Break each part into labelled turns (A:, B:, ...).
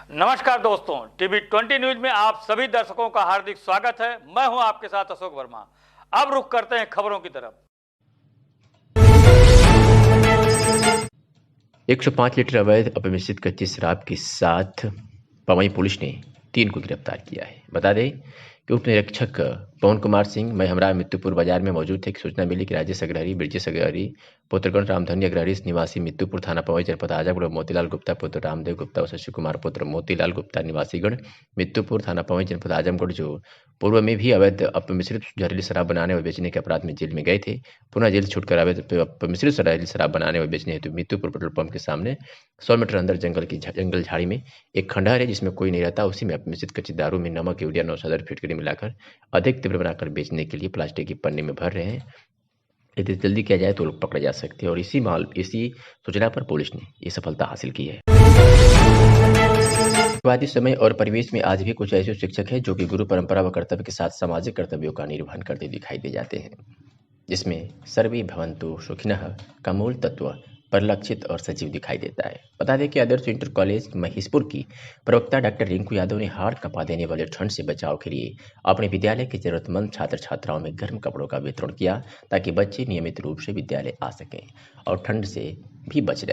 A: नमस्कार दोस्तों, TV 20 news में आप सभी दर्शकों का हार्दिक स्वागत है। मैं हूं आपके साथ अशोक वर्मा। अब रुख करते हैं खबरों की तरफ।
B: 105 लीटर अवैध अपमिश्रित कच्ची शराब के साथ पवई पुलिस ने 3 को गिरफ्तार किया है। बता दें कि उप निरीक्षक पवन कुमार सिंह महमरा मित्तुपुर बाजार में मौजूद थे कि सूचना मिली कि राजेश अग्रहरी, ब्रजेश अग्रहरी पुत्रगण रामधनी अग्रहरी निवासी मित्तुपुर थाना पवई जनपद आजमगढ़ और मोतीलाल गुप्ता पुत्र रामदेव गुप्ता और शशि कुमार पुत्र मोतीलाल गुप्ता निवासीगण मित्तुपुर थाना पवई जनपद आजमगढ़ जो पूर्व में भी अवैध अपमिश्रित जहरीली शराब बनाने और बेचने के अपराध में जेल में गए थे, पुनः जेल छूटकर अवैध अपमिश्रित जहरीली शराब बनाने और बेचने हेतु मित्तुपुर पेट्रोल पंप के सामने 100 मीटर अंदर जंगल झाड़ी में एक खंडहर है जिसमें कोई नहीं रहता, उसी में अपमिश्रित कच्ची दारू में नमक, यूरिया 900 फिटकरी मिलाकर अधिक तीव्र बनाकर बेचने के लिए प्लास्टिक की पन्नी में भर रहे हैं। यदि जल्दी किया जाए तो लोग पकड़े जा सकते हैं और इसी सूचना पर पुलिस ने ये सफलता हासिल की है। वादी समय और परिवेश में आज भी कुछ ऐसे शिक्षक हैं जो कि गुरु परंपरा व कर्तव्य के साथ सामाजिक कर्तव्यों का निर्वहन करते दिखाई दे जाते हैं, जिसमें सर्वे भवन्तु सुखिनः का मूल तत्व परिलक्षित और सजीव दिखाई देता है। बता दें कि आदर्श इंटर कॉलेज महिषपुर की प्रवक्ता डॉक्टर रिंकू यादव ने हाड़ कंपा देने वाले ठंड से बचाव के लिए अपने विद्यालय के जरूरतमंद छात्र छात्राओं में गर्म कपड़ों का वितरण किया ताकि बच्चे नियमित रूप से विद्यालय आ सकें और ठंड से भी बचे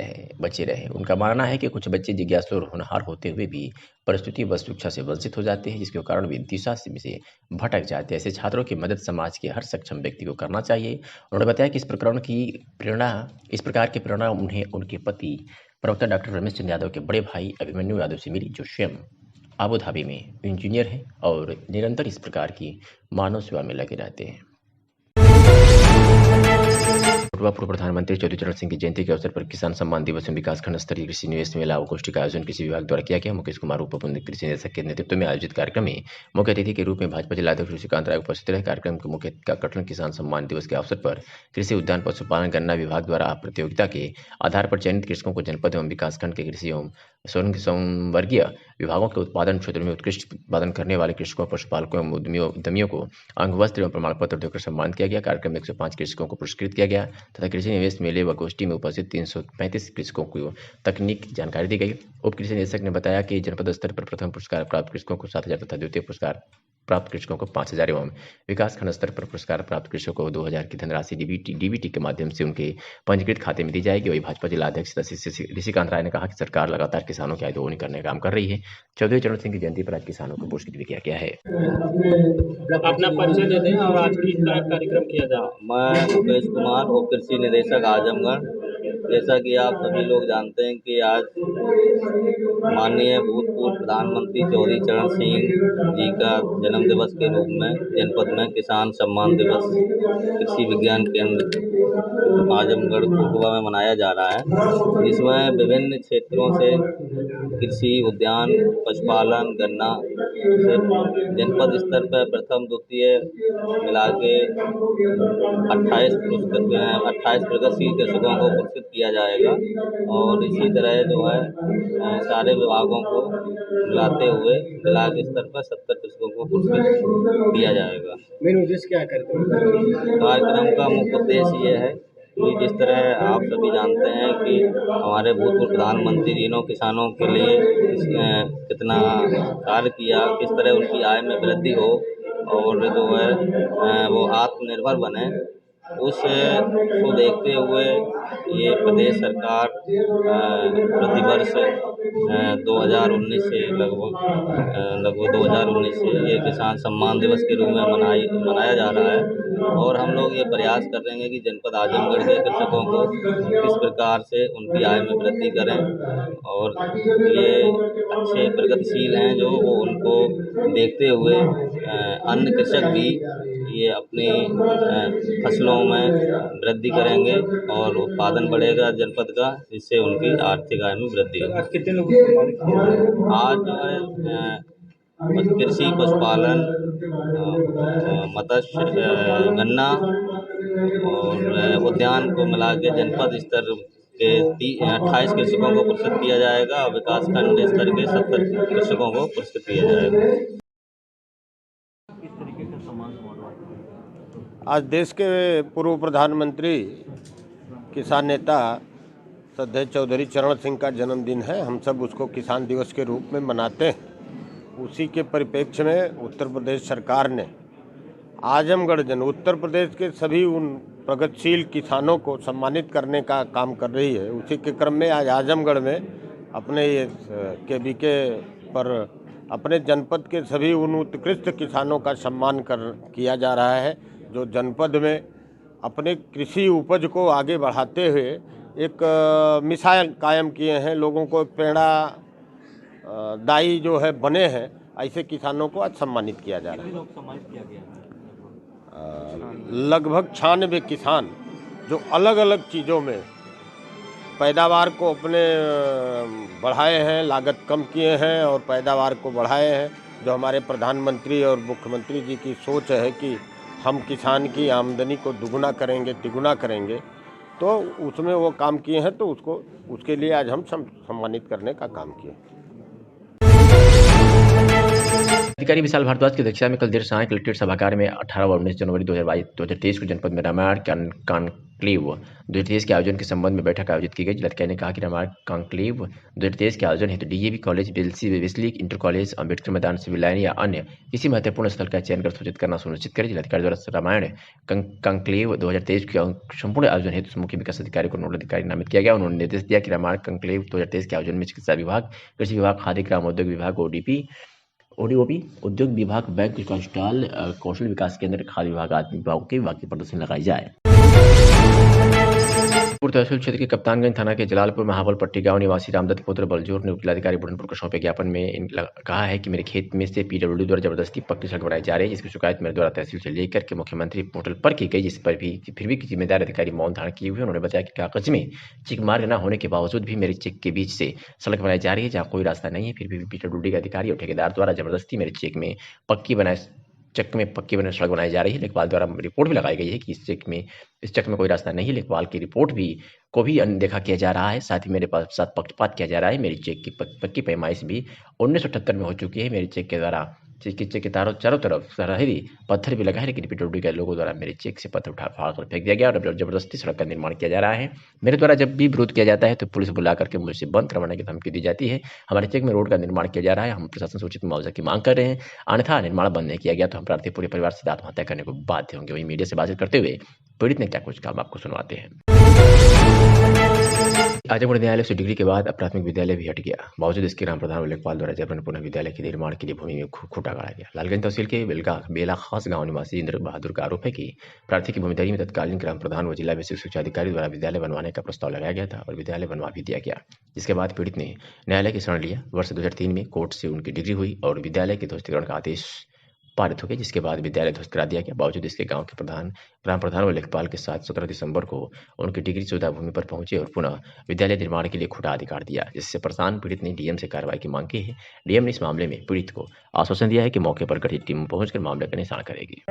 B: रहे। उनका मानना है कि कुछ बच्चे जिज्ञासु और होनहार होते हुए भी परिस्थिति व शिक्षा से वंचित हो जाते हैं, जिसके कारण वे दिशा से भटक जाते हैं। ऐसे छात्रों की मदद समाज के हर सक्षम व्यक्ति को करना चाहिए। उन्होंने बताया कि इस प्रकार की प्रेरणा उन्हें उनके पति प्रवक्ता डॉक्टर रमेश चंद्र यादव के बड़े भाई अभिमन्यु यादव से मिली, जो स्वयं आबू धाबी में इंजीनियर हैं और निरंतर इस प्रकार की मानव सेवा में लगे रहते हैं। पूर्व प्रधानमंत्री चौधरी चरण सिंह की जयंती के अवसर पर किसान सम्मान दिवस में विकासखंड स्तरीय कृषि निवेश मेला व गोष्ठी का आयोजन कृषि विभाग द्वारा किया गया। मुकेश कुमार उप कृषि निदेशक के नेतृत्व में आयोजित कार्यक्रम में मुख्य अतिथि के रूप में भाजपा जिलाध्यक्ष ऋषिकांत राय उपस्थित रहे। कार्यक्रम के मुख्य उद्घाटन किसान सम्मान दिवस के अवसर पर कृषि उद्यान पशुपालन गन्ना विभाग द्वारा प्रतियोगिता के आधार पर चयनित कृषकों को जनपद एवं विकासखंड के कृषि एवं संवर्गीय विभागों के उत्पादन क्षेत्र में उत्कृष्ट उत्पादन करने वाले कृषकों, पशुपालकों एवं उद्यमियों को अंग वस्त्र एवं प्रमाण पत्र देकर सम्मानित किया गया। कार्यक्रम में 105 कृषकों को पुरस्कृत किया गया तथा कृषि निवेश मेले व गोष्ठी में उपस्थित 335 कृषकों को तकनीक जानकारी दी गई। उप कृषि निदेशक ने बताया कि जनपद स्तर पर प्रथम पुरस्कार प्राप्त कृषकों को 7,000 तथा द्वितीय पुरस्कार प्राप्त कृषकों को 5,000 एवं विकासखंड स्तर पर पुरस्कार प्राप्त कृषकों को 2,000 की धनराशि डीबीटी के माध्यम से उनके पंजीकृत खाते में दी जाएगी। वही भाजपा जिला अध्यक्ष ऋषिकांत राय ने कहा कि सरकार लगातार किसानों की आय दोगुनी करने का काम कर रही है। चौधरी चरण सिंह की जयंती पर आज किसानों को पुरस्कृत भी किया गया है।
C: अपना परिचय दे दें और आज किस तरह कार्यक्रम किया जा। मैं मुकेश कुमार उप कृषि निदेशक आजमगढ़। जैसा कि आप सभी लोग जानते हैं कि आज माननीय भूतपूर्व प्रधानमंत्री चौधरी चरण सिंह जी का जन्म दिवस के रूप में जनपद में किसान सम्मान दिवस कृषि विज्ञान केंद्र आजमगढ़ कोटवा में मनाया जा रहा है। इसमें विभिन्न क्षेत्रों से कृषि, उद्यान, पशुपालन, गन्ना से जनपद स्तर पर प्रथम द्वितीय मिला के 28 प्रगतिशील कृषकों को पुरस्कृत किया जाएगा और इसी तरह जो है सारे विभागों को मिलाते हुए ब्लॉक स्तर पर 70 कृषकों को पुरस्कृत दिया जाएगा।
D: मेन उद्देश्य क्या है
C: कार्यक्रम का मुख्य उद्देश्य ये है कि जिस तरह आप सभी जानते हैं कि हमारे भूतपूर्व प्रधानमंत्री जी ने किसानों के लिए कितना कार्य किया, किस तरह उनकी आय में वृद्धि हो और जो है वो आत्मनिर्भर बने, उस को देखते हुए ये प्रदेश सरकार प्रतिवर्ष 2019 से लगभग 2019 से ये किसान सम्मान दिवस के रूप में मनाया जा रहा है और हम लोग ये प्रयास कर रहे हैं कि जनपद आजमगढ़ के कृषकों को किस प्रकार से उनकी आय में वृद्धि करें और ये अच्छे प्रगतिशील हैं जो वो उनको देखते हुए अन्य कृषक भी ये अपनी फसलों में वृद्धि करेंगे और उत्पादन बढ़ेगा जनपद का, जिससे उनकी आर्थिक आय में वृद्धि होगी।
D: आज कितने लोगों को सम्मानित किया जाएगा?
C: आज जो है कृषि, पशुपालन, मत्स्य, गन्ना और उद्यान को मिला के जनपद स्तर के 28 कृषकों को पुरस्कृत किया जाएगा और विकासखंड स्तर के 70 कृषकों को पुरस्कृत किया जाएगा।
D: आज देश के पूर्व प्रधानमंत्री, किसान नेता
E: श्रद्धेय चौधरी चरण सिंह का जन्मदिन है। हम सब उसको किसान दिवस के रूप में मनाते हैं। उसी के परिप्रेक्ष्य में उत्तर प्रदेश सरकार ने आजमगढ़ उत्तर प्रदेश के सभी उन प्रगतिशील किसानों को सम्मानित करने का काम कर रही है। उसी के क्रम में आज आजमगढ़ में अपने ये केबीके पर अपने जनपद के सभी उन उत्कृष्ट किसानों का सम्मान किया जा रहा है, जो जनपद में अपने कृषि उपज को आगे बढ़ाते हुए एक मिसाल कायम किए हैं। लोगों को प्रेरणा दायी जो है बने हैं, ऐसे किसानों को आज सम्मानित किया जा रहा है।
D: लोग सम्मानित किया गया?
E: लगभग 96 किसान जो अलग अलग चीज़ों में पैदावार को अपने बढ़ाए हैं, लागत कम किए हैं और पैदावार को बढ़ाए हैं। जो हमारे प्रधानमंत्री और मुख्यमंत्री जी की सोच है कि हम किसान की आमदनी को दुगुना करेंगे, तिगुना करेंगे, तो उसमें वो काम किए हैं। तो उसके लिए आज हम सम्मानित करने का काम किए।
B: अधिकारी विशाल भारद्वाज की अध्यक्षता में कल देर शाम कलेक्ट्रेट सभागार में 18 व 19 जनवरी 2023 को जनपद में रामायण कॉन्क्लेव 2023 के आयोजन के संबंध में बैठक आयोजित की गई। जिलाधिकारी ने कहा कि रामायण कॉन्क्लेव 2023 के आयोजन हेतु DAV college, Wesley inter college, Ambedkar मैदान, सिविल लाइन या अन्य किसी महत्वपूर्ण स्थल का चयन कर सूचित करना सुनिश्चित करें। जिलाधिकारी द्वारा रामायण कॉन्क्लेव 2023 के संपूर्ण आयोजन हेतु मुख्य विकास अधिकारी को नोडल अधिकारी नामित किया गया। उन्होंने निर्देश दिया कि रामायण कॉन्क्लेव 2023 के आयोजन में चिकित्सा विभाग, कृषि विभाग, खाद्य ग्रामोद्योग विभाग, ओडीओपी, उद्योग विभाग, बैंक का स्टॉल, कौशल विकास केंद्र, खाद्य विभाग आदि विभागों के विभाग की प्रदर्शनी लगाई जाए। तहसील क्षेत्र के कप्तानगंज थाना के जलालपुर महाबल पट्टी गांव निवासी रामदत्त पुत्र बलजोर ने जिलाधिकारी बुरहानपुर को सौंपे ज्ञापन में कहा है कि मेरे खेत में से पीडब्ल्यूडी द्वारा जबरदस्ती पक्की सड़क बनाई जा रही है, जिसकी शिकायत मेरे द्वारा तहसील से लेकर के मुख्यमंत्री पोर्टल पर की गई, जिस पर भी फिर भी जिम्मेदार अधिकारी मौन धारण किए हुए। उन्होंने बताया कि कागज में चेक मार्ग न होने के बावजूद भी मेरे चेक के बीच से सड़क बनाई जा रही है, जहाँ कोई रास्ता नहीं है। फिर भी पीडब्ल्यूडी के अधिकारी और ठेकेदार द्वारा जबरदस्ती मेरे चेक में पक्की बने सड़क बनाई जा रही है। लेखपाल द्वारा रिपोर्ट भी लगाई गई है कि इस चेक में कोई रास्ता नहीं है। लेखपाल की रिपोर्ट को भी अनदेखा किया जा रहा है। साथ ही मेरे पास साथ पक्षपात किया जा रहा है। मेरी चेक की पक्की पैमाइश भी 1978 में हो चुकी है। मेरे चेक के द्वारा चेक के चारों तरफ सरहरी पत्थर भी लगा है, लेकिन पीडब्ल्यूडी के लोगों द्वारा मेरे चेक से पत्थर फाड़ कर फेंक दिया गया और जबरदस्ती सड़क का निर्माण किया जा रहा है। मेरे द्वारा जब भी विरोध किया जाता है तो पुलिस बुला करके मुझसे बंद करवाने की धमकी दी जाती है। हमारे चेक में रोड का निर्माण किया जा रहा है। हम प्रशासन से उचित मुआवजा की मांग कर रहे हैं, अन्यथा निर्माण बंद नहीं किया गया तो हम प्रार्थी पूरे परिवार से आत्महत्या करने को बाध्य होंगे। वहीं मीडिया से बातचीत करते हुए पीड़ित ने क्या कुछ कहा, आपको सुनवाते हैं। आजमगढ़ न्यायालय से डिग्री के बाद अब प्राथमिक विद्यालय भी हट गया। बावजूद इसके ग्राम प्रधान लेखपाल द्वारा जबरन पुनः विद्यालय के निर्माण के लिए भूमि में खूंटा गाड़ा गया। लालगंज तहसील के बेला खास गांव निवासी इंद्र बहादुर का आरोप है कि प्रार्थी की भूमिदरी में तत्कालीन ग्राम प्रधान व जिला बेसिक शिक्षा अधिकारी द्वारा विद्यालय बनवाने का प्रस्ताव लगाया गया था और विद्यालय बनवा भी दिया गया, जिसके बाद पीड़ित ने न्यायालय की शरण लिया। वर्ष 2003 में कोर्ट से उनकी डिग्री हुई और विद्यालय के ध्वस्तीकरण का आदेश पारित हो गया, जिसके बाद विद्यालय ध्वस्त करा दिया गया। बावजूद इसके गांव के ग्राम प्रधान व लेखपाल के साथ 17 दिसंबर को उनकी डिग्री सुविधा भूमि पर पहुंचे और पुनः विद्यालय निर्माण के लिए खुटा अधिकार दिया, जिससे परेशान पीड़ित ने डीएम से कार्रवाई की मांग की है। डीएम ने इस मामले में पीड़ित को आश्वासन दिया है कि मौके पर गठित टीम पहुंचकर मामले का निशान करेगी।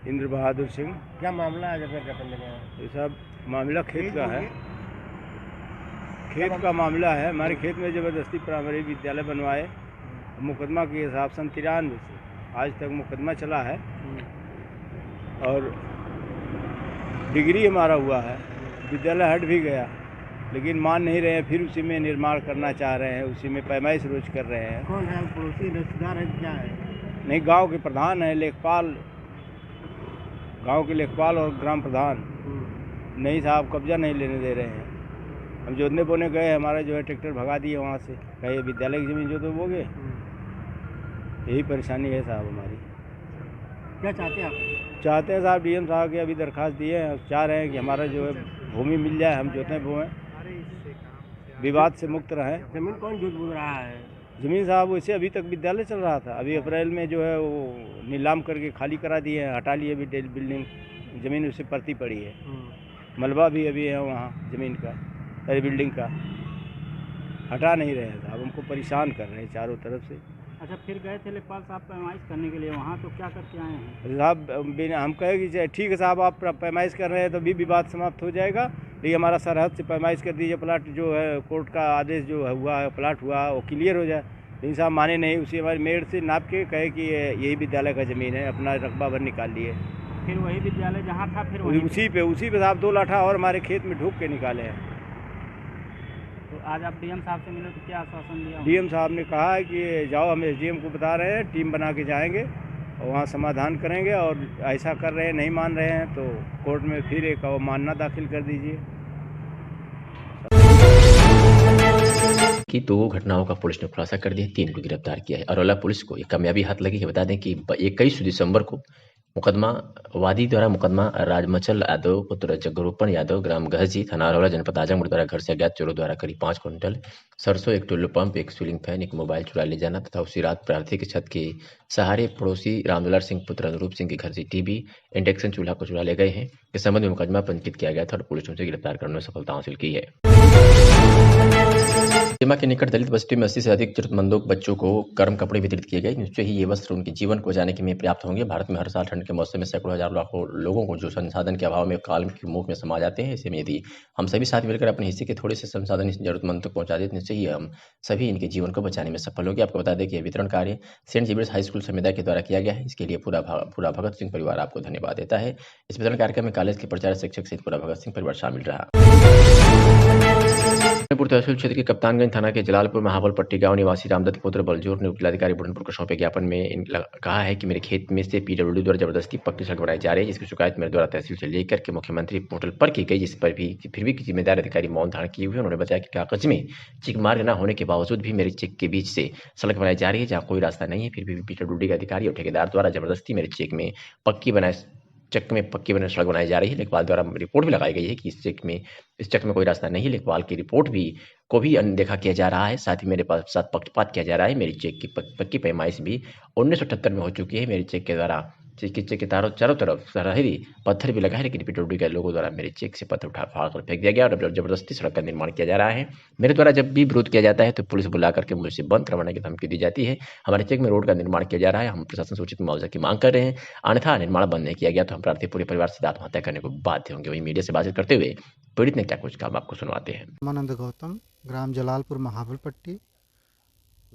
D: इंद्र बहादुर सिंह।
F: क्या मामला है?
D: ये सब मामला खेत का है, खेत का मामला है। हमारे खेत में जबरदस्ती प्राइमरी विद्यालय बनवाए। मुकदमा के हिसाब से 93 से आज तक मुकदमा चला है और डिग्री हमारा हुआ है। विद्यालय हट भी गया लेकिन मान नहीं रहे हैं, फिर उसी में निर्माण करना चाह रहे हैं, उसी में पैमाइश रोज कर रहे हैं।
F: कौन है? पड़ोसी रिश्तेदार है क्या है?
D: नहीं, गांव के प्रधान है, लेखपाल, गांव के लेखपाल और ग्राम प्रधान नहीं साहब कब्जा नहीं लेने दे रहे हैं। हम जोतने बोने गए, हमारा जो है ट्रैक्टर भगा दिए वहाँ से, कहे विद्यालय की ज़मीन जो तो बोगे। यही परेशानी है साहब हमारी।
F: क्या चाहते हैं आप?
D: चाहते हैं साहब डीएम साहब के अभी दरखास्त दिए हैं, चाह रहे हैं कि हमारा जो है भूमि मिल जाए, हम जोतें बोएं, विवाद से मुक्त रहें।
F: जमीन कौन झूठ बोल रहा है?
D: ज़मीन साहब वैसे अभी तक विद्यालय चल रहा था, अभी अप्रैल में जो है वो नीलाम करके खाली करा दिए हैं, हटा लिए। अभी बिल्डिंग ज़मीन उससे परती पड़ी है, मलबा भी अभी है वहाँ ज़मीन का, अरे बिल्डिंग का हटा नहीं रहे हैं साहब, हमको परेशान कर रहे हैं चारों तरफ से।
F: अच्छा, फिर गए थे लेखपाल साहब पैमाइश करने के लिए वहाँ, तो क्या करके आए हैं?
D: साहब हम कहे कि ठीक है साहब, आप पैमाइश कर रहे हैं तो भी विवाद समाप्त हो जाएगा, लेकिन हमारा सरहद से पैमाइश कर दीजिए, प्लाट जो है कोर्ट का आदेश जो हुआ है प्लाट हुआ वो क्लियर हो जाए। लेकिन साहब माने नहीं, उसी हमारी मेड़ से नाप के कहे कि यही विद्यालय का ज़मीन है, अपना रकबा भर निकाल लिए।
F: फिर वही विद्यालय जहाँ था फिर
D: उसी पे साहब 2 लाठा और हमारे खेत में ढूक के निकाले हैं।
F: आज आप डीएम साहब से मिले तो क्या आश्वासन दिया?
D: डीएम साहब ने कहा है कि जाओ, हम एसडीएम को बता रहे हैं, टीम बना के जाएंगे और वहाँ समाधान करेंगे, और ऐसा कर रहे हैं, नहीं मान रहे हैं तो कोर्ट में फिर एक अवमानना दाखिल कर दीजिए।
B: कि 2 घटनाओं का पुलिस ने खुलासा कर दिया, 3 को गिरफ्तार किया है। अरौला पुलिस को एक कामयाबी हाथ लगी है। बता दें कि 21 दिसंबर को मुकदमा वादी द्वारा मुकदमा राजमचल यादव पुत्र जगरूपन यादव ग्राम गहजी थाना अरौला जनपद आजमगढ़ द्वारा घर से अज्ञात चोरों द्वारा करीब 5 क्विंटल सरसों, एक टुल्लू पंप, एक सीलिंग फैन, एक मोबाइल चुरा ले जाना तथा उसी रात प्रार्थी की छत के सहारे पड़ोसी रामदुलार सिंह पुत्र अनुरूप सिंह के घर से टीवी इंडक्शन चूल्हा को चुरा ले गए हैं। इस संबंध में मुकदमा पंजीकृत किया गया था और पुलिस ने उसे गिरफ्तार करने में सफलता हासिल की है। सीमा के निकट दलित बस्ती में 80 से अधिक जरूरतमंदों बच्चों को गर्म कपड़े वितरित किए गए। निश्चय ही ये वस्त्र उनके जीवन को बचाने के लिए पर्याप्त होंगे। भारत में हर साल ठंड के मौसम में सैकड़ों हजार लाखों लोगों को जो संसाधन के अभाव में काल की मुख में समा जाते हैं, ऐसे में यदि हम सभी साथ मिलकर अपने हिस्से के थोड़े से संसाधन इस जरूरतमंद तक पहुंचा देते, निश्चय ही हम सभी इनके जीवन को बचाने में सफल होंगे। आपको बता दें कि यह वितरण कार्य सेंट जेवियर्स हाई स्कूल समुदाय के द्वारा किया गया है। इसके लिए पूरा भगत सिंह परिवार आपको धन्यवाद देता है। इस वितरण कार्यक्रम में कॉलेज के प्राचार्य, शिक्षक सहित पूरा भगत सिंह परिवार शामिल रहा। तहसील क्षेत्र के कप्तानगंज थाना के जलालपुर महाबलपट्टी गांव निवासी रामदत्त पुत्र बलजोर ने जिलाधिकारी बुढ़नपुर को सौंपे ज्ञापन में कहा है कि मेरे खेत में से पीडब्ल्यूडी द्वारा जबरदस्ती पक्की सड़क बनाई जा रही है, जिसकी शिकायत मेरे द्वारा तहसील से लेकर के मुख्यमंत्री पोर्टल पर की गई, जिस पर भी फिर भी जिम्मेदार अधिकारी मौन धारण किए हुए। उन्होंने बताया कि कागज में चेक मार्ग न होने के बावजूद भी मेरे चेक के बीच से सड़क बनाई जा रही है, जहाँ कोई रास्ता नहीं है। फिर भी पीडब्ल्यूडी के अधिकारी और ठेकेदार द्वारा जबरदस्ती मेरे चेक में पक्की बने सड़क बनाई जा रही है। लेखपाल द्वारा रिपोर्ट भी लगाई गई है कि इस चक में कोई रास्ता नहीं है। लेखपाल की रिपोर्ट को भी अनदेखा किया जा रहा है। साथ ही मेरे पास साथ पक्षपात किया जा रहा है। मेरी चेक की पक्की पैमाइश भी 1978 में हो चुकी है। मेरे चेक के द्वारा चेक के चारों तरफ सरहरी पत्थर भी लगा है, लेकिन पीडब्ल्यूडी के लोगों द्वारा मेरे चेक से पत्थर उठा फाड़ कर फेंक दिया गया और जबरदस्ती सड़क का निर्माण किया जा रहा है। मेरे द्वारा जब भी विरोध किया जाता है तो पुलिस बुला करके मुझसे बंद करवाने की धमकी दी जाती है। हमारे चेक में रोड का निर्माण किया जा रहा है। हम प्रशासन से उचित मुआवजा की मांग कर रहे हैं, अन्यथा निर्माण बंद नहीं किया गया तो हम प्रार्थी पूरे परिवार से आत्महत्या करने को बाध्य होंगे। वही मीडिया से बातचीत करते हुए पीड़ित ने क्या कुछ कहा, आपको सुनवाते हैं।
G: रामानंद गौतम, ग्राम जलालपुर महाबलपट्टी,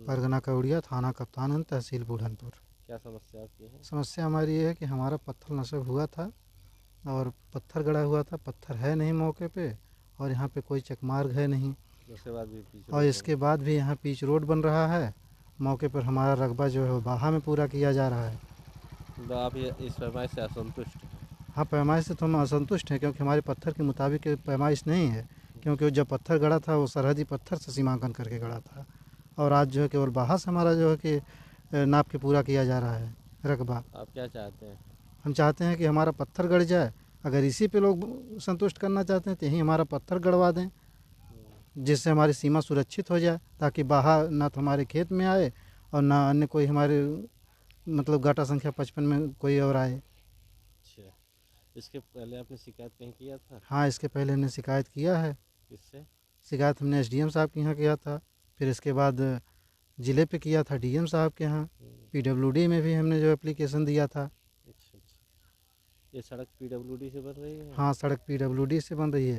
G: परगना कौड़िया, थाना कप्तानगंज, तहसील बुढ़नपुर।
C: क्या समस्या आपकी है?
G: समस्या हमारी ये है कि हमारा पत्थर नशब हुआ था और पत्थर गड़ा हुआ था, पत्थर है नहीं मौके पे और यहाँ पे कोई चेक मार्ग है नहीं, और इसके बाद भी यहाँ पीच रोड बन रहा है। मौके पर हमारा रकबा जो है वो बाहा में पूरा किया जा रहा है।
C: तो आप इस पैमाइश से असंतुष्ट हैं?
G: हाँ, पैमाइश से तो हम असंतुष्ट हैं, क्योंकि हमारे पत्थर के मुताबिक पैमाइश नहीं है। क्योंकि जब पत्थर गड़ा था वो सरहदी पत्थर से सीमांकन करके गड़ा था, और आज जो है केवल बाहा से हमारा जो है कि नाप के पूरा किया जा रहा है रकबा।
C: आप क्या चाहते हैं?
G: हम चाहते हैं कि हमारा पत्थर गड़ जाए। अगर इसी पे लोग संतुष्ट करना चाहते हैं तो यहीं हमारा पत्थर गड़वा दें, जिससे हमारी सीमा सुरक्षित हो जाए, ताकि बाहा ना तो हमारे खेत में आए और ना अन्य कोई हमारे मतलब गाटा संख्या 55 में कोई और आए।
C: अच्छा, इसके पहले आपने शिकायत कहीं किया था?
G: हाँ, इसके पहले हमने शिकायत किया है।
C: किससे? शिकायत
G: हमने एसडीएम साहब के यहाँ किया था, फिर इसके बाद ज़िले पे किया था डीएम साहब के यहाँ, पीडब्ल्यूडी में भी हमने जो एप्लीकेशन दिया था।
C: अच्छा, ये सड़क पीडब्ल्यूडी से बन रही है?
G: हाँ, सड़क पीडब्ल्यूडी से बन रही है।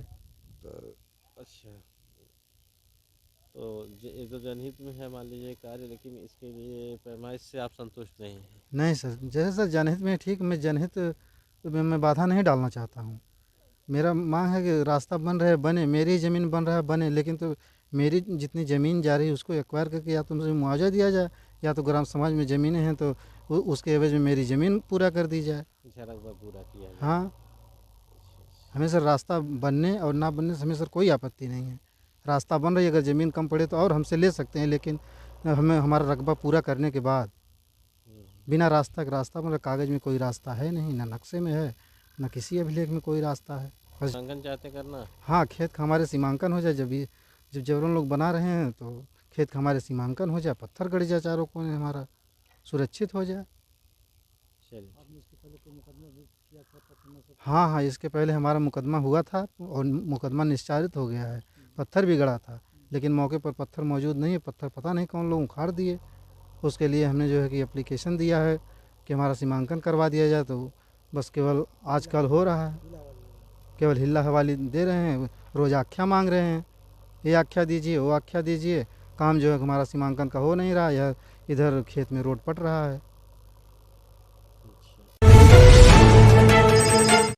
C: अच्छा, तो ये तो जनहित में है मान लीजिए कार्य, लेकिन इसके लिए पैमाइश से आप संतुष्ट नहीं हैं?
G: नहीं सर, जैसे सर जनहित में ठीक, मैं जनहित में मैं बाधा नहीं डालना चाहता हूँ। मेरा मांग है कि रास्ता बन रहा है बने, मेरी ज़मीन बन रहा है बने, लेकिन तो मेरी जितनी ज़मीन जा रही है उसको एक्वायर करके या तो मुझे मुआवजा दिया जाए, या तो ग्राम समाज में ज़मीनें हैं तो उसके एवज में मेरी ज़मीन पूरा कर दी जाए।
C: रकबा पूरा किया जाए।
G: हाँ, हमें सर रास्ता बनने और ना बनने से हमें सर कोई आपत्ति नहीं है। रास्ता बन रही है, अगर ज़मीन कम पड़े तो और हमसे ले सकते हैं, लेकिन हमें हमारा रकबा पूरा करने के बाद बिना रास्ता मतलब कागज़ में कोई रास्ता है नहीं, ना नक्शे में है, ना किसी अभिलेख में कोई रास्ता है।
C: सीमांकन चाहते करना?
G: हाँ, खेत का हमारे सीमांकन हो जाए। जब जबरन लोग बना रहे हैं तो खेत का हमारे सीमांकन हो जाए, पत्थर गड़ जाए, चारों कोने हमारा सुरक्षित हो जाए। हाँ, इसके पहले हमारा मुकदमा हुआ था और मुकदमा निस्तारित हो गया है। पत्थर भी गड़ा था, लेकिन मौके पर पत्थर मौजूद नहीं है। पत्थर पता नहीं कौन लोग उखाड़ दिए। उसके लिए हमने जो है कि एप्लीकेशन दिया है कि हमारा सीमांकन करवा दिया जाए, तो बस केवल आजकल हो रहा है, केवल हिल्ला हवाली दे रहे हैं, रोज़ आख्या मांग रहे हैं, ये आख्या दीजिए वो आख्या दीजिए। काम जो है हमारा सीमांकन का हो नहीं रहा, या इधर खेत में रोड पट रहा है।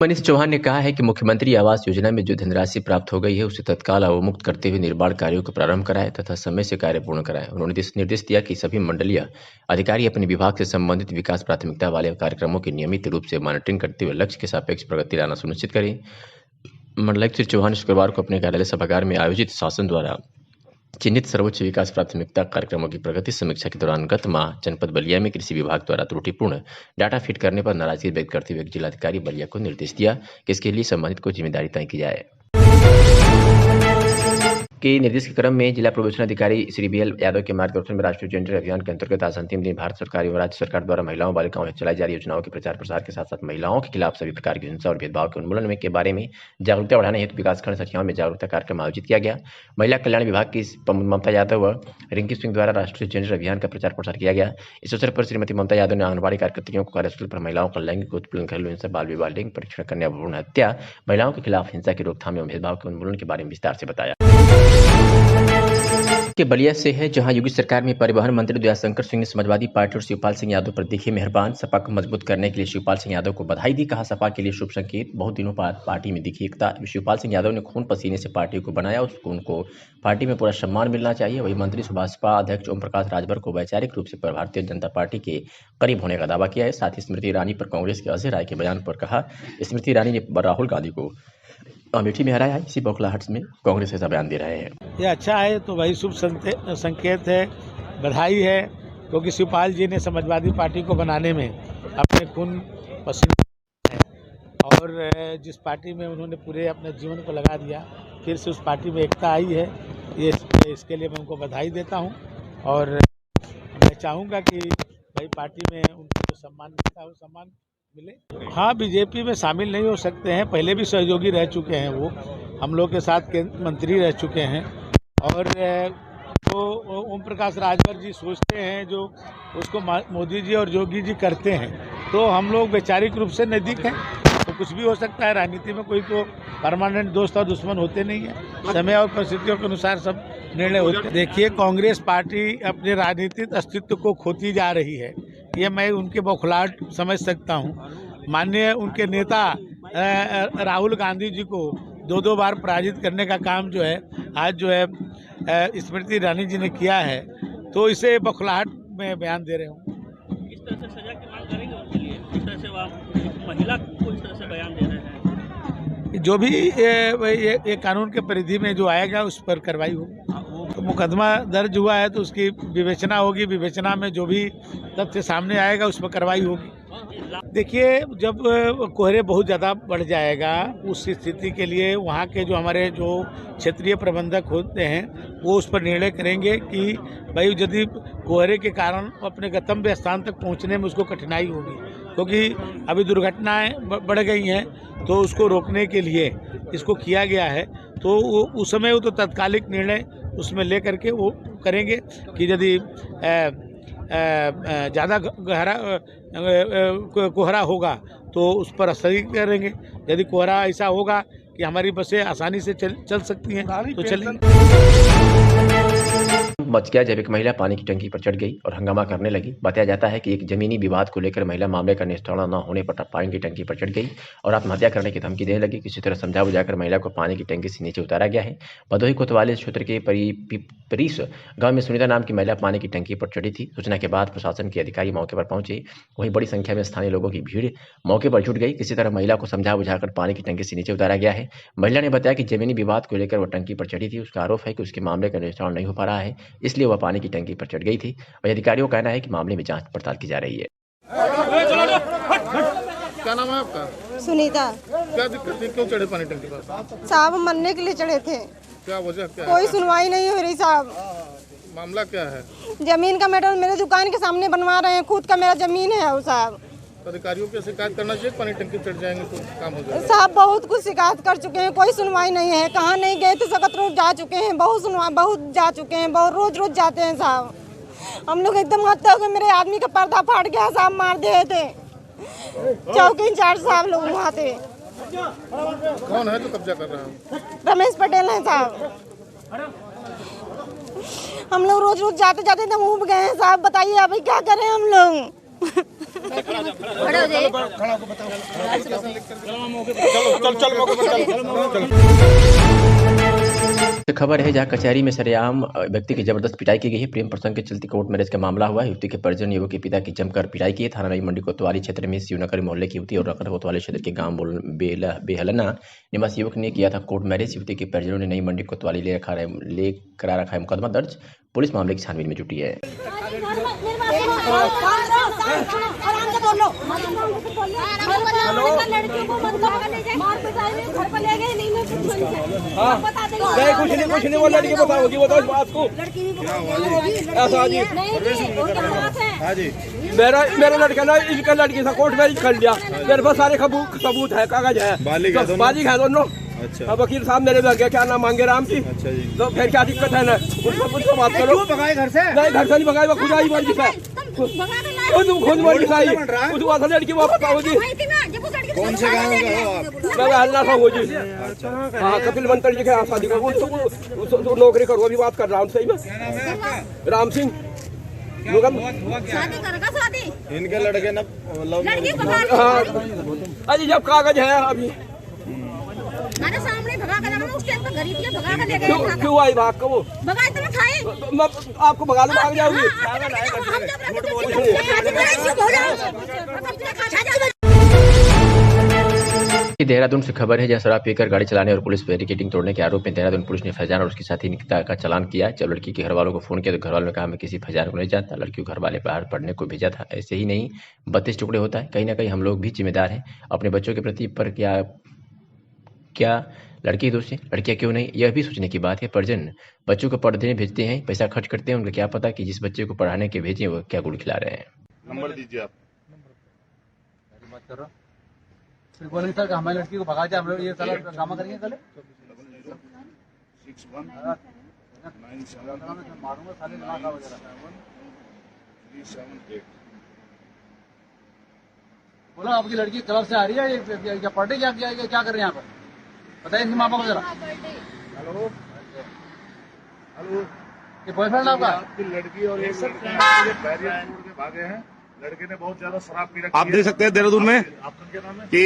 B: मनीष चौहान ने कहा है कि मुख्यमंत्री आवास योजना में जो धनराशि प्राप्त हो गई है उसे तत्काल अवमुक्त करते हुए निर्माण कार्यों को प्रारंभ कराएं तथा समय से कार्य पूर्ण कराएं। उन्होंने निर्देश दिया कि सभी मंडलीय अधिकारी अपने विभाग से संबंधित विकास प्राथमिकता वाले कार्यक्रमों की नियमित रूप से मॉनिटरिंग करते हुए लक्ष्य के सापेक्ष प्रगति लाना सुनिश्चित करें। मंडलायुक्त श्री चौहान शुक्रवार को अपने कार्यालय सभागार में आयोजित शासन द्वारा चिन्हित सर्वोच्च विकास प्राथमिकता कार्यक्रमों की प्रगति समीक्षा के दौरान गत माह जनपद बलिया में कृषि विभाग द्वारा त्रुटिपूर्ण डाटा फीड करने पर नाराजगी व्यक्त करते हुए जिलाधिकारी बलिया को निर्देश दिया कि इसके लिए संबंधित को जिम्मेदारी तय की जाए। के निर्देश के क्रम में जिला प्रबोधन अधिकारी श्री बी.एल. यादव के मार्गदर्शन में राष्ट्रीय जेंडर अभियान के अंतर्गत आज अंतिम दिन भारत सरकार एवं राज्य सरकार द्वारा महिलाओं बालिकाओं हेतु चलाई जा रही योजनाओं के प्रचार प्रसार के साथ साथ महिलाओं के खिलाफ सभी प्रकार की हिंसा और भेदभाव के उन्मूलन में के बारे में जागरूकता बढ़ाने हेतु विकासखंड सचिवाओं में जागरूकता कार्यक्रम आयोजित किया गया। महिला कल्याण विभाग की ममता यादव व रिंकी सिंह द्वारा राष्ट्रीय जेंडर अभियान का प्रचार प्रसार किया गया। इस अवसर पर श्रीमती ममता यादव ने आंगनबाड़ी कार्यकर्तियों को कार्यस्थल पर महिलाओं का लैंगिक उत्पीड़न, घरेलू हिंसा, बाल विवाह, लिंग परीक्षण, कन्या भ्रूण हत्या, महिलाओं के खिलाफ हिंसा की रोकथाम एवं भेदभाव के उन्मूलन के बारे में विस्तार से बताया। के बलिया से है, जहां योगी सरकार में परिवहन मंत्री दयाशंकर सिंह ने समाजवादी पार्टी और शिवपाल सिंह यादव पर दिखे मेहरबान। सपा को मजबूत करने के लिए शिवपाल सिंह यादव को बधाई दी। कहा सपा के लिए शुभ संकेत, बहुत दिनों बाद पार्टी में दिखी एकता। शिवपाल सिंह यादव ने खून पसीने से पार्टी को बनाया, उसको उनको पार्टी में पूरा सम्मान मिलना चाहिए। वही मंत्री भाजपा अध्यक्ष ओम प्रकाश राजभर को वैचारिक रूप से भारतीय जनता पार्टी के करीब होने का दावा किया है। साथ ही स्मृति ईरानी पर कांग्रेस के अजय राय के बयान पर कहा स्मृति ईरानी ने राहुल गांधी को अमेठी में हराया है, इसी बौखलाहट में कांग्रेस ऐसा बयान दे रहे हैं।
H: ये अच्छा है, तो वही शुभ संकेत है, बधाई है, क्योंकि शिवपाल जी ने समाजवादी पार्टी को बनाने में अपने खून पसीने और जिस पार्टी में उन्होंने पूरे अपने जीवन को लगा दिया, फिर से उस पार्टी में एकता आई है। ये इसके लिए मैं उनको बधाई देता हूँ और मैं चाहूँगा कि भाई पार्टी में उनको जो सम्मान मिलता है वो सम्मान मिले। हाँ, बीजेपी में शामिल नहीं हो सकते हैं, पहले भी सहयोगी रह चुके हैं, वो हम लोग के साथ केंद्र मंत्री रह चुके हैं। और तो ओम प्रकाश राजभर जी सोचते हैं जो उसको मोदी जी और योगी जी करते हैं, तो हम लोग वैचारिक रूप से नज़दीक हैं। तो कुछ भी हो सकता है, राजनीति में कोई तो परमानेंट दोस्त और दुश्मन होते नहीं है, समय और परिस्थितियों के अनुसार सब निर्णय होते हैं। देखिए, कांग्रेस पार्टी अपने राजनीतिक अस्तित्व को खोती जा रही है, ये मैं उनके बौखलाहट समझ सकता हूँ। माननीय उनके नेता राहुल गांधी जी को 2 बार पराजित करने का काम जो है आज जो है स्मृति ईरानी जी ने किया है, तो इसे बौखलाहट में बयान दे रहे हूँ।
F: इस तरह से सजा की मांग करेंगे उनके लिए, इस तरह से आप महिला को इस तरह से बयान दे रहे हैं।
H: जो भी ये कानून के परिधि में जो आएगा उस पर कार्रवाई होगी। तो मुकदमा दर्ज हुआ है तो उसकी विवेचना होगी, विवेचना में जो भी तथ्य सामने आएगा उस पर कार्रवाई होगी। देखिए, जब कोहरे बहुत ज़्यादा बढ़ जाएगा उस स्थिति के लिए वहाँ के जो हमारे जो क्षेत्रीय प्रबंधक होते हैं वो उस पर निर्णय करेंगे कि भाई यदि कोहरे के कारण अपने गंतव्य स्थान तक पहुँचने में उसको कठिनाई होगी, क्योंकि अभी दुर्घटनाएं बढ़ गई हैं, तो उसको रोकने के लिए इसको किया गया है। तो उस समय वो तो तत्कालिक निर्णय उसमें ले करके वो करेंगे कि यदि ज़्यादा गहरा कोहरा होगा तो उस पर असर करेंगे। यदि कोहरा ऐसा होगा कि हमारी बसें आसानी से चल सकती हैं तो चलेंगे।
B: मच गया जब एक महिला पानी की टंकी पर चढ़ गई और हंगामा करने लगी। बताया जाता है कि एक जमीनी विवाद को लेकर महिला मामले का निस्तारण न होने पर पानी की टंकी पर चढ़ गई और आत्महत्या करने की धमकी देने लगी। किसी तरह समझा बुझाकर महिला को पानी की टंकी से नीचे उतारा गया है। भदोही कोतवाली क्षेत्र के परिस गांव में सुनीता नाम की महिला पानी की टंकी पर चढ़ी थी। सूचना के बाद प्रशासन के अधिकारी मौके पर पहुंचे, वहीं बड़ी संख्या में स्थानीय लोगों की भीड़ मौके पर जुट गई। किसी तरह महिला को समझा बुझाकर पानी की टंकी से नीचे उतारा गया है। महिला ने बताया कि जमीनी विवाद को लेकर वह टंकी पर चढ़ी थी। उसका आरोप है कि उसके मामले का निस्तारण नहीं हो पा रहा है, इसलिए वह पानी की टंकी पर चढ़ गई थी। वही अधिकारियों का कहना है कि मामले में जांच पड़ताल की जा रही है।
I: क्या नाम है आपका?
J: सुनीता।
I: क्या दिक्कत थी, क्यों चढ़े पानी टंकी पर?
J: साहब मरने के लिए चढ़े थे।
I: क्या वजह क्या?
J: कोई सुनवाई नहीं हो रही साहब।
I: मामला क्या है?
J: जमीन का मैटर मेरे दुकान के सामने बनवा रहे हैं, खुद का मेरा जमीन है वो साहब।
I: अधिकारियों की शिकायत करना चाहिए, पानी टंकी चढ़ जाएंगे तो काम हो जाएगा।
J: साहब बहुत कुछ शिकायत कर चुके हैं, कोई सुनवाई नहीं है। कहाँ नहीं गए थे, सकत रोज जा चुके हैं, बहुत जा चुके हैं, बहुत रोज जाते हैं साहब। हम लोग एकदम हत्या हो गए, मेरे आदमी का पर्दा फाट गया साहब, मार दिए थे। चौकी इंचार्ज साहब लोग वहाँ थे।
I: कौन है जो कब्जा कर रहा है?
J: रमेश पटेल है साहब। हम लोग रोज जाते जाते दम उब गए हैं साहब। बताइए अभी क्या करें हम लोग?
B: खबर है जहां कचहरी में सरेआम व्यक्ति की जबरदस्त पिटाई की गई है। प्रेम प्रसंग के चलते कोर्ट मैरिज का मामला हुआ है। युवती के परिजन युवक के पिता की जमकर पिटाई की है। थाना नई मंडी कोतवाली क्षेत्र में शिवनगर मोहल्ले की युवती और नगर कोतवाली क्षेत्र के गांव बेहलना निवासी युवक ने किया था कोर्ट मैरिज। युवती के परिजनों ने नई मंडी कोतवाली ले करा रखा है मुकदमा दर्ज। पुलिस मामले की छानबीन में जुटी है।
K: कुछ नहीं वो लड़की बताओगी, बताओ इस बात को। ऐसा जी मेरा लड़का ना इनका लड़की था कोर्ट मैरिज कर लिया। मेरे पास सारे सबूत है, कागज है, बालिग है दोनों। अच्छा। अब वकील साहब मेरे लग गया, क्या नाम मांगे राम जी। अच्छा जी। तो फिर क्या दिक्कत है ना, उसको बात करो। भगाए घर से? नहीं, घर से नहीं भगाए, वो खुद आई मर्जी से, खुद मर्जी से आई। उस वाला लड़की वापस आओगी। कौन से गाँव का हो आप? मैं हल्ला था हो जी। हाँ, कपिल मंत्री जी के यहाँ शादी करो, तो नौकरी करो। अभी बात कर रहा हूँ सही में। राम सिंह
I: इनके लड़के ना
K: हाँ। अजी जब कागज है अभी
L: मेरे सामने भगा कर उस टाइम पर गरीब भगा कर ले गए।
K: क्यों आई भाग को? वो
L: भगा इतना खाए
K: मैं आपको भगा लूं, भाग जाओगी।
B: देहरादून से खबर है जहां शराब पीकर गाड़ी चलाने और पुलिस बैरिकेडिंग तोड़ने के आरोप में देहरादून पुलिस ने फैजान और उसकी साथी निकिता का चालान किया। जब लड़की के घर वालों को फोन किया तो घर वालों ने कहा मैं किसी फैजान को नहीं जानता, लड़की को घर वाले बाहर पढ़ने को भेजा था। ऐसे ही नहीं 32 टुकड़े होता है। कहीं ना कहीं हम लोग भी जिम्मेदार हैं अपने बच्चों के प्रति। पर क्या लड़की दोस्त है, लड़कियां क्यों नहीं, यह भी सोचने की बात है। परिजन बच्चों को पढ़ने भेजते हैं, पैसा खर्च करते हैं, उनको क्या पता कि जिस बच्चे को पढ़ाने के भेजें वो क्या गुड़ खिला रहे हैं।
I: नंबर दीजिए आप।
M: फिर बोलेंगे सर हमारी लड़की को भगा जाए, हम लोग ये सारा ड्रामा करेंगे कल। मारूंगा साले दिमाग वगैरह। बोला आपकी लड़की क्लब से आ रही है, क्या पढ़ने क्या कर रहे हैं यहाँ पर, बताइए इनके माँ बाप को जरा।
I: हेलो हेलो,
M: ये बॉयफ्रेंड आपका?
I: आपकी लड़की और एक बैरियर तोड़ के भागे हैं। लड़के ने बहुत ज्यादा शराब पी रखी है। आप देख सकते हैं देहरादून में कि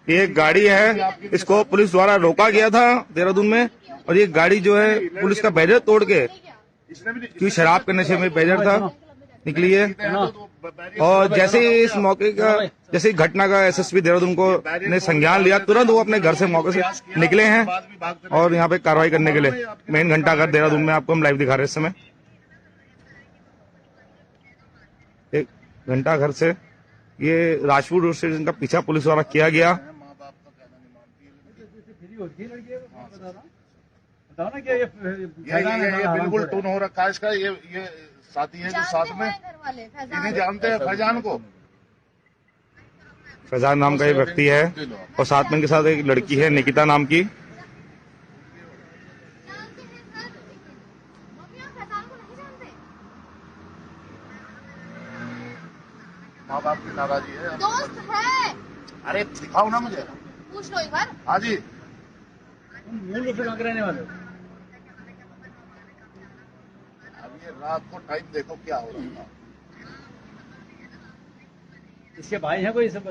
I: ये गाड़ी है, इसको पुलिस द्वारा रोका गया था देहरादून में। और ये गाड़ी जो है पुलिस का बैरियर तोड़ के, क्योंकि शराब के नशे में बैरियर था, निकली है। और जैसे ही इस मौके का, जैसे ही घटना का एसएसपी देहरादून को ने संज्ञान लिया, तुरंत वो अपने घर से मौके से निकले हैं और यहाँ पे कार्रवाई करने के लिए मेन घंटाघर देहरादून में आपको हम लाइव दिखा रहे हैं इस समय। एक घंटाघर से ये राजपुर रोड स्टेशन का पीछा पुलिस द्वारा किया गया।
M: ये
I: बिल्कुल टून हो रखा है इसका। ये साथी है जो साथ में, इन्हें जानते हैं फैजान को।
E: फैजान नाम का एक व्यक्ति है और साथ में इनके साथ एक लड़की है निकिता नाम की।
I: माँ बाप की नाराजगी है।
L: दोस्त है।
I: अरे दिखाओ ना मुझे,
L: पूछ लो एक बार।
I: हाँ जी।
M: मूल रूप से कहाँ रहने वाले?
I: अब ये रात को टाइम देखो क्या हो रहा है।
M: इसके भाई हैं कोई सब?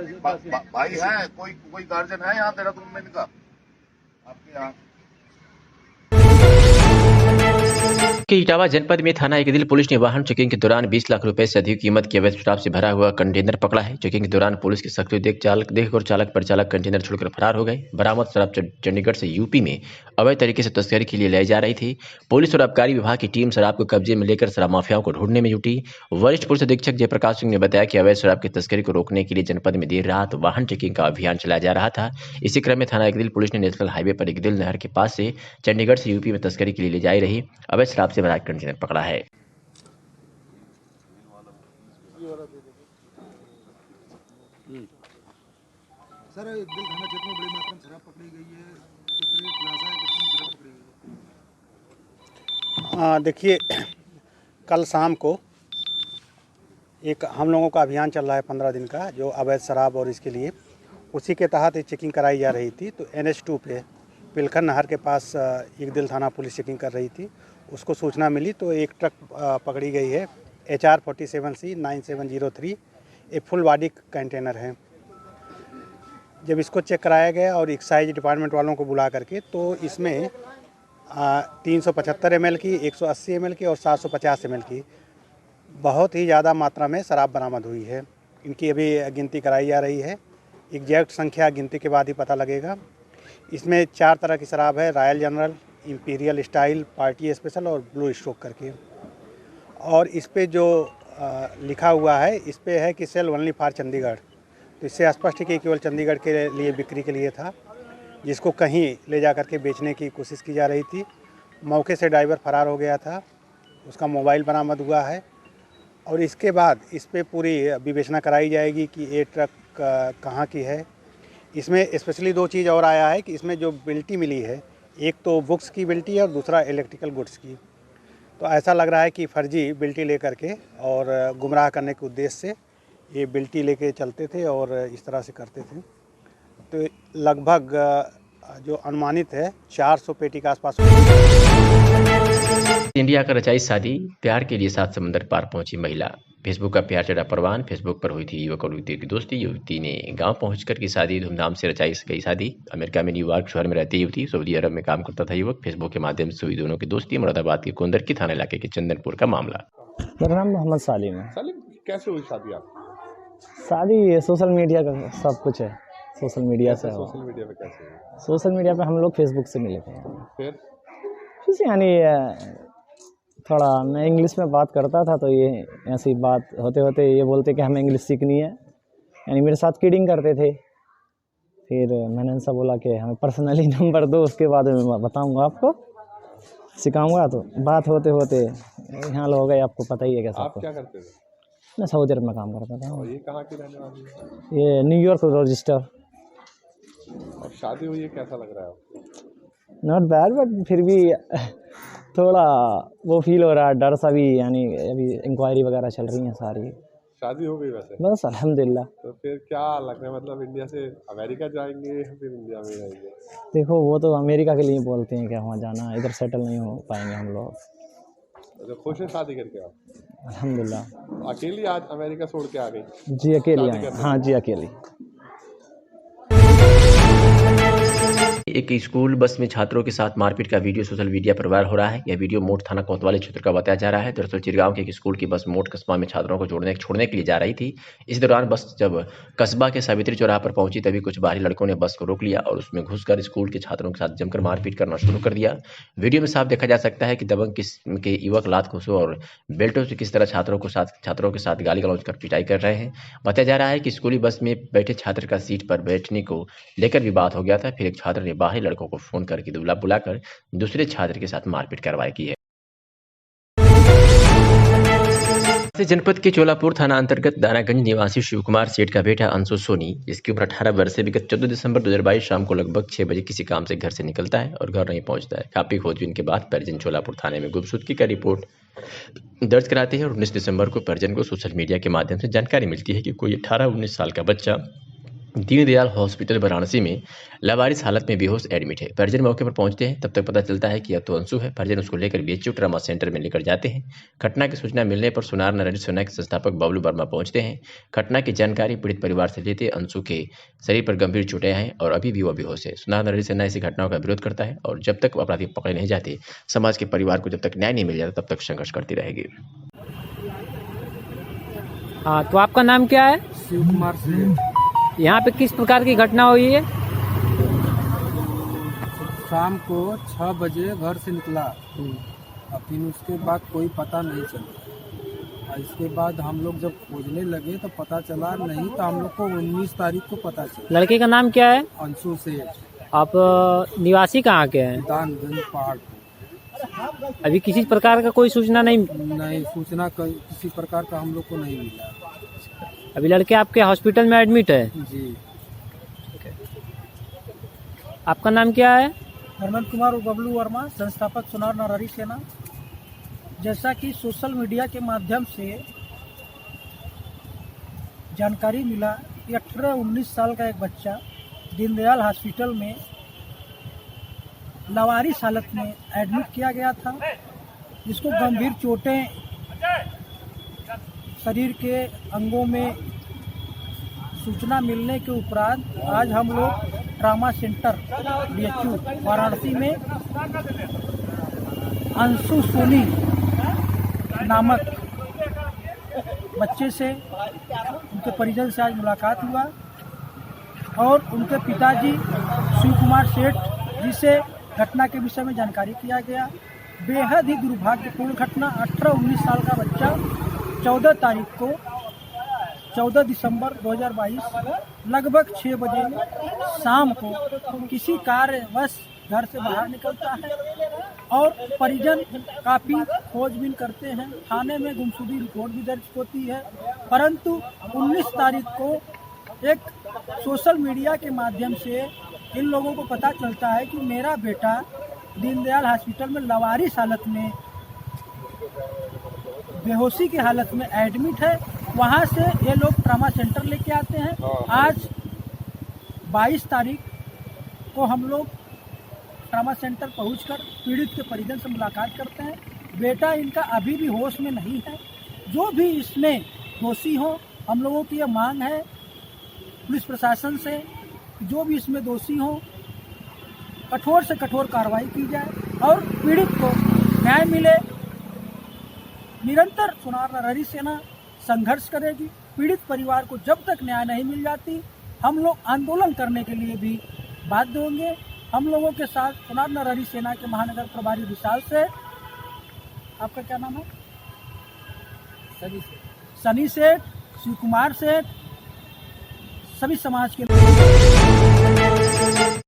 I: भाई है, कोई गार्जियन है यहाँ देहरादून में इनका आपके यहाँ?
B: के इटावा जनपद में थाना एकदिल पुलिस ने वाहन चेकिंग के दौरान 20 लाख रुपए से अधिक कीमत की अवैध शराब से भरा हुआ कंटेनर पकड़ा है। चेकिंग के दौरान पुलिस की सख्ती देखकर चालक परिचालक कंटेनर छोड़कर फरार हो गए। बरामद शराब चंडीगढ़ से यूपी में अवैध तरीके से तस्करी के लिए ले जा रही थी। पुलिस और आबकारी विभाग की टीम शराब को कब्जे में लेकर शराब माफियाओं को ढूंढने में जुटी। वरिष्ठ पुलिस अधीक्षक जयप्रकाश सिंह ने बताया कि अवैध शराब की तस्करी को रोकने के लिए जनपद में देर रात वाहन चेकिंग का अभियान चलाया जा रहा था। इसी क्रम में थाना एकदिल पुलिस ने नेशनल हाईवे पर एकदिल नहर के पास से चंडीगढ़ से यूपी में तस्करी के लिए ले जा रही अवैध शराब से भरा कंटेनर पकड़ा है।
G: सर एकदिल थाना क्षेत्र में बड़ी मात्रा में शराब पकड़ी गई है, कितनी खुलासा है, कितनी शराब पकड़ी गई है?
N: देखिए, कल शाम को एक हम लोगों का अभियान चल रहा है 15 दिन का, जो अवैध शराब और इसके लिए, उसी के तहत एक चेकिंग कराई जा रही थी। तो NH2 पे पिलखन नहर के पास एकदिल थाना पुलिस चेकिंग कर रही थी। उसको सूचना मिली तो एक ट्रक पकड़ी गई है HR47C 9703 एक फुल बॉडी कंटेनर है। जब इसको चेक कराया गया और एक्साइज डिपार्टमेंट वालों को बुला करके, तो इसमें 375 ml की, 180 ml की और 750 ml की बहुत ही ज़्यादा मात्रा में शराब बरामद हुई है। इनकी अभी गिनती कराई जा रही है। एग्जैक्ट संख्या गिनती के बाद ही पता लगेगा। इसमें 4 तरह की शराब है, royal general, imperial style, party special और ब्लू स्ट्रोक करके। और इस पे जो लिखा हुआ है, इस पे है कि सेल ओनली फॉर चंडीगढ़। तो इससे स्पष्ट है कि केवल चंडीगढ़ के लिए बिक्री के लिए था, जिसको कहीं ले जा कर के बेचने की कोशिश की जा रही थी। मौके से ड्राइवर फरार हो गया था, उसका मोबाइल बरामद हुआ है। और इसके बाद इस पे पूरी विवेचना कराई जाएगी कि ये ट्रक कहाँ की है। इसमें स्पेशली 2 चीज़ और आया है कि इसमें जो बिल्टी मिली है, एक तो बुक्स की बिल्टी है और दूसरा इलेक्ट्रिकल गुड्स की। तो ऐसा लग रहा है कि फर्जी बिल्टी लेकर के और गुमराह करने के उद्देश्य से ये बिल्टी लेके चलते थे और इस तरह से करते थे। तो लगभग जो अनुमानित है 400 पेटी के आसपास।
B: इंडिया का रचाई शादी, प्यार के लिए 7 समंदर पार पहुंची महिला। फेसबुक का प्यार चढ़ा परवान। फेसबुक पर हुई थी युवक और युवती की दोस्ती। युवती ने गांव पहुंचकर की शादी, धूमधाम से रचाई गई शादी। अमेरिका में न्यूयॉर्क शहर में रहती युवती, सऊदी अरब में काम करता था युवक। फेसबुक के माध्यम से हुई दोनों की दोस्ती। मुरादाबाद के कोंदर की थाना इलाके के चंदनपुर का मामला।
O: मेरा नाम मोहम्मद सालिम है।
I: सालिम, कैसे हुई शादी आप?
O: शादी सोशल मीडिया का सब कुछ है। सोशल मीडिया से।
I: सोशल मीडिया पे कैसे हुई?
O: सोशल मीडिया पे हम लोग फेसबुक से मिले थे।
I: फिर
O: यानी थोड़ा मैं इंग्लिश में बात करता था, तो ये ऐसी बात होते होते ये बोलते कि हमें इंग्लिश सीखनी है, यानी मेरे साथ किडिंग करते थे। फिर मैंने उनसे बोला कि हमें पर्सनली नंबर दो, उसके बाद मैं बताऊंगा आपको, सिखाऊंगा। तो बात होते होते यहाँ लोग हो गए, आपको पता ही है कैसा।
I: आप क्या करते थे?
O: मैं सऊदी अरब में काम करता था।
I: और ये कहाँ की रहने वाली है?
O: ये न्यूयॉर्क रजिस्टर।
I: और शादी हुई है, कैसा लग रहा है आपको?
O: नॉट बैड, बट फिर भी थोड़ा वो फील हो रहा है, डर सा भी। यानी अभी इंक्वायरी वगैरह चल रही हैं सारी।
I: शादी हो गई वैसे?
O: बस अल्हम्दुलिल्लाह।
I: तो फिर क्या लग रहा है, मतलब इंडिया से अमेरिका जाएंगे या फिर इंडिया में रहेंगे?
O: देखो वो तो अमेरिका के लिए बोलते हैं कि वहाँ जाना, इधर सेटल नहीं हो पाएंगे हम लोग।
I: तो खुश है शादी करके आप?
O: अल्हम्दुलिल्लाह।
I: अकेली आज अमेरिका छोड़ के आ गई?
O: जी अकेली आई। हाँ जी अकेली।
B: एक स्कूल बस में छात्रों के साथ मारपीट का वीडियो सोशल मीडिया पर वायरल हो रहा है। यह वीडियो मोट थाना कोतवाली क्षेत्र का बताया जा रहा है। दरअसल चिरगांव के एक स्कूल की बस मोट कस्बा में छात्रों को छोड़ने के लिए जा रही थी। इस दौरान बस जब कस्बा के सावित्री चौराहा पर पहुंची, तभी कुछ बाहरी लड़कों ने बस को रोक लिया और उसमें घुसकर स्कूल के छात्रों के साथ जमकर मारपीट करना शुरू कर दिया। वीडियो में साफ देखा जा सकता है कि दबंग किस्म के युवक लात घूंसों और बेल्टों से किस तरह छात्रों के साथ गाली गलौज कर पिटाई कर रहे हैं। बताया जा रहा है कि स्कूली बस में बैठे छात्र का सीट पर बैठने को लेकर विवाद हो गया था। फिर एक छात्र ने बाहरी लड़कों को फोन करके बुलाकर दूसरे छात्र के साथ मारपीट करवाई की है। जनपद के चोलापुर थाना अंतर्गत दानागंज निवासी शिव कुमार सेठ का बेटा अंशु सोनी, जिसकी उम्र 18 वर्ष से, विगत 14 दिसंबर 2022 शाम को लगभग 6 बजे किसी काम से घर से निकलता है और घर नहीं पहुंचता है। काफी खोजबीन के बाद परिजन चोलापुर थाने में गुमशुदगी का रिपोर्ट दर्ज कराते हैं और 19 दिसंबर को परिजन को सोशल मीडिया के माध्यम से जानकारी मिलती है कि कोई 18-19 साल का बच्चा दीनदयाल हॉस्पिटल वाराणसी में लावारिस हालत में बेहोश एडमिट है। परिजन मौके पर पहुंचते हैं, तब तक पता चलता है कि यह तो अंशु है। परिजन उसको लेकर बीएचयू ट्रामा सेंटर में लेकर जाते हैं। घटना की सूचना मिलने पर सुनार नारायण सेना के संस्थापक बबलू वर्मा पहुंचते हैं। घटना की जानकारी पीड़ित परिवार से लेते अंशु के शरीर पर गंभीर चोटें हैं और अभी भी वह बेहोश है। सुनार नारायण सेना ऐसी घटनाओं का विरोध करता है और जब तक अपराधी पकड़े नहीं जाते, समाज के परिवार को जब तक न्याय नहीं मिल जाता, तब तक संघर्ष करती रहेगी।
P: हाँ, तो आपका नाम क्या है?
Q: शिव कुमार सेठ।
P: यहाँ पे किस प्रकार की घटना हुई है?
Q: शाम को 6 बजे घर से निकला, फिर उसके बाद कोई पता नहीं चला। इसके बाद हम लोग जब खोजने लगे तो पता चला नहीं, तो हम लोग को 19 तारीख को पता चला।
P: लड़के का नाम क्या है?
Q: अंशु सेठ।
P: आप निवासी कहाँ के हैं?
Q: दानगंज पहाड़।
P: अभी किसी प्रकार का कोई सूचना नहीं?
Q: नहीं, सूचना किसी प्रकार का हम लोग को नहीं मिला।
P: अभी लड़के आपके हॉस्पिटल में एडमिट है?
Q: जी।
P: आपका नाम क्या है?
R: हेमंत कुमार बबलू वर्मा, संस्थापक सुनार नारायण सेना। जैसा कि सोशल मीडिया के माध्यम से जानकारी मिला कि 18-19 साल का एक बच्चा दीनदयाल हॉस्पिटल में लावारिस हालत में एडमिट किया गया था, जिसको गंभीर चोटें शरीर के अंगों में सूचना मिलने के उपरांत आज हम लोग ट्रामा सेंटर BHU वाराणसी में अंशु सोनी नामक बच्चे से, उनके परिजन से आज मुलाकात हुआ और उनके पिताजी शिव कुमार सेठ जी से घटना के विषय में जानकारी किया गया। बेहद ही दुर्भाग्यपूर्ण घटना, 18-19 साल का बच्चा 14 तारीख को 14 दिसंबर 2022 लगभग 6 बजे शाम को किसी कार्यवश घर से बाहर निकलता है और परिजन काफ़ी खोजबीन करते हैं। थाने में गुमशुदगी रिपोर्ट भी दर्ज होती है, परंतु 19 तारीख को एक सोशल मीडिया के माध्यम से इन लोगों को पता चलता है कि मेरा बेटा दीनदयाल हॉस्पिटल में लवारिस हालत में, बेहोशी की हालत में एडमिट है। वहाँ से ये लोग ट्रामा सेंटर लेके आते हैं। आज 22 तारीख को हम लोग ट्रामा सेंटर पहुंचकर पीड़ित के परिजन से मुलाकात करते हैं। बेटा इनका अभी भी होश में नहीं है। जो भी इसमें दोषी हो, हम लोगों की यह मांग है पुलिस प्रशासन से, जो भी इसमें दोषी हो कठोर से कठोर कार्रवाई की जाए और पीड़ित को न्याय मिले। निरंतर सुनार नरहरी सेना संघर्ष करेगी। पीड़ित परिवार को जब तक न्याय नहीं मिल जाती, हम लोग आंदोलन करने के लिए भी बाध्य होंगे। हम लोगों के साथ सुनार नरहरी सेना के महानगर प्रभारी विशाल से, आपका क्या नाम है? सनी सेठ, शिव कुमार सेठ, सभी समाज के लोग